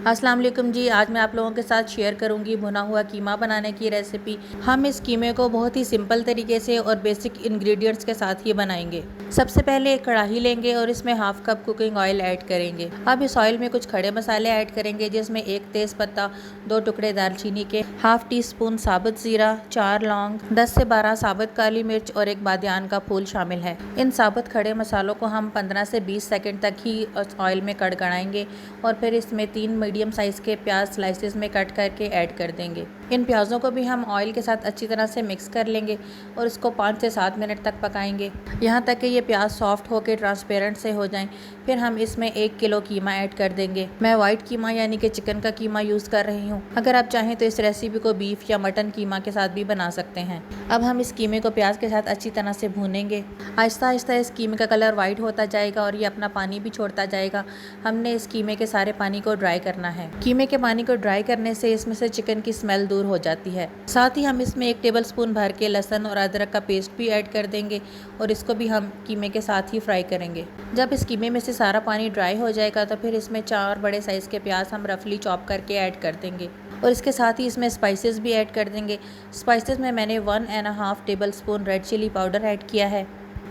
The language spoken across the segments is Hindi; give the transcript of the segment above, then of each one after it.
अस्सलाम वालेकुम जी। आज मैं आप लोगों के साथ शेयर करूंगी भुना हुआ कीमा बनाने की रेसिपी। हम इस कीमे को बहुत ही सिंपल तरीके से और बेसिक इंग्रेडिएंट्स के साथ ही बनाएंगे। सबसे पहले एक कढ़ाई लेंगे और इसमें half cup cooking oil add करेंगे। अब इस ऑयल में कुछ खड़े मसाले ऐड करेंगे, जिसमें एक तेज पत्ता, 2 टुकड़े दालचीनी के, हाफ टी स्पून साबुत जीरा, 4 लौंग, 10 से 12 साबुत काली मिर्च और एक बादियान का फूल शामिल है। इन साबुत खड़े मसालों को हम 15 से 20 सेकंड तक ही ऑयल में कड़कड़ाएंगे और फिर इसमें 3 मीडियम साइज़ के प्याज स्लाइसेस में कट करके ऐड कर देंगे। इन प्याज़ों को भी हम ऑयल के साथ अच्छी तरह से मिक्स कर लेंगे और इसको 5 से 7 मिनट तक पकाएंगे, यहाँ तक कि ये प्याज सॉफ्ट होकर ट्रांसपेरेंट से हो जाएं। फिर हम इसमें 1 किलो कीमा ऐड कर देंगे। मैं वाइट कीमा यानी कि चिकन का कीमा यूज़ कर रही हूँ। अगर आप चाहें तो इस रेसिपी को बीफ या मटन कीमा के साथ भी बना सकते हैं। अब हम इस कीमे को प्याज के साथ अच्छी तरह से भूनेंगे। आहिस्ता आहिस्ता इस कीमे का कलर वाइट होता जाएगा और ये अपना पानी भी छोड़ता जाएगा। हमने इस कीमे के सारे पानी को ड्राई करना है। कीमे के पानी को ड्राई करने से इसमें से चिकन की स्मेल दूर हो जाती है। साथ ही हम इसमें 1 टेबलस्पून भर के लहसुन और अदरक का पेस्ट भी ऐड कर देंगे और इसको भी हम कीमे के साथ ही फ्राई करेंगे। जब इस कीमे में से सारा पानी ड्राई हो जाएगा तो फिर इसमें 4 बड़े साइज़ के प्याज हम रफली चॉप करके ऐड कर देंगे और इसके साथ ही इसमें स्पाइसेस भी ऐड कर देंगे। स्पाइसेस में मैंने 1.5 tablespoon red chilli powder add किया है,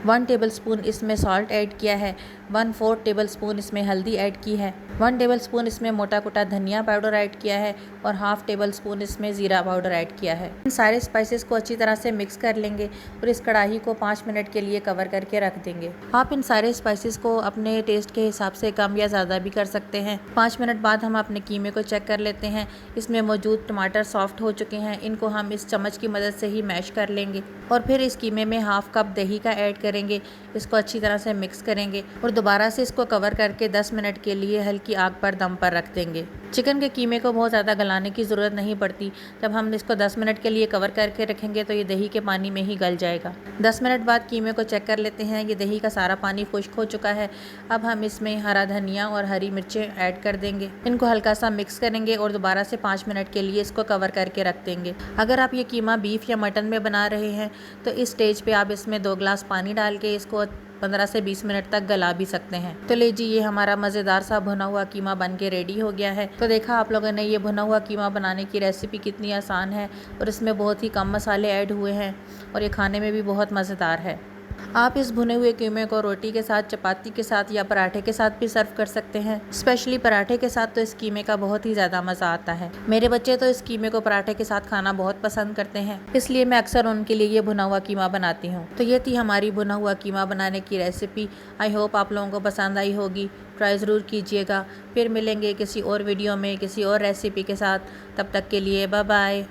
1 टेबलस्पून इसमें सॉल्ट ऐड किया है, 1/4 टेबलस्पून इसमें हल्दी ऐड की है, 1 टेबलस्पून इसमें मोटा कुटा धनिया पाउडर ऐड किया है और हाफ टेबलस्पून इसमें ज़ीरा पाउडर ऐड किया है। इन सारे स्पाइसेस को अच्छी तरह से मिक्स कर लेंगे और इस कढ़ाई को 5 मिनट के लिए कवर करके रख देंगे। आप इन सारे स्पाइसेस को अपने टेस्ट के हिसाब से कम या ज़्यादा भी कर सकते हैं। 5 मिनट बाद हम अपने कीमे को चेक कर लेते हैं। इसमें मौजूद टमाटर सॉफ्ट हो चुके हैं। इनको हम इस चम्मच की मदद से ही मैश कर लेंगे और फिर इस कीमे में हाफ कप दही का ऐड करेंगे। इसको अच्छी तरह से मिक्स करेंगे और दोबारा से इसको कवर करके 10 मिनट के लिए हल्की आग पर दम पर रख देंगे। चिकन के कीमे को बहुत ज़्यादा गलाने की ज़रूरत नहीं पड़ती। जब हम इसको 10 मिनट के लिए कवर करके रखेंगे तो ये दही के पानी में ही गल जाएगा। 10 मिनट बाद कीमे को चेक कर लेते हैं। ये दही का सारा पानी खुश्क हो चुका है। अब हम इसमें हरा धनिया और हरी मिर्चें ऐड कर देंगे। इनको हल्का सा मिक्स करेंगे और दोबारा से 5 मिनट के लिए इसको कवर करके रख देंगे। अगर आप ये कीमा बीफ या मटन में बना रहे हैं तो इस स्टेज पे आप इसमें 2 गिलास पानी डाल के इसको 15 से 20 मिनट तक गला भी सकते हैं। तो लीजिए, ये हमारा मज़ेदार सा भुना हुआ कीमा बन के रेडी हो गया है। तो देखा आप लोगों ने ये भुना हुआ कीमा बनाने की रेसिपी कितनी आसान है और इसमें बहुत ही कम मसाले ऐड हुए हैं और ये खाने में भी बहुत मज़ेदार है। आप इस भुने हुए कीमे को रोटी के साथ, चपाती के साथ या पराठे के साथ भी सर्व कर सकते हैं। स्पेशली पराठे के साथ तो इस कीमे का बहुत ही ज़्यादा मज़ा आता है। मेरे बच्चे तो इस कीमे को पराठे के साथ खाना बहुत पसंद करते हैं, इसलिए मैं अक्सर उनके लिए ये भुना हुआ कीमा बनाती हूँ। तो ये थी हमारी भुना हुआ कीमा बनाने की रेसिपी। आई होप आप लोगों को पसंद आई होगी। ट्राई ज़रूर कीजिएगा। फिर मिलेंगे किसी और वीडियो में किसी और रेसिपी के साथ। तब तक के लिए बाय बाय।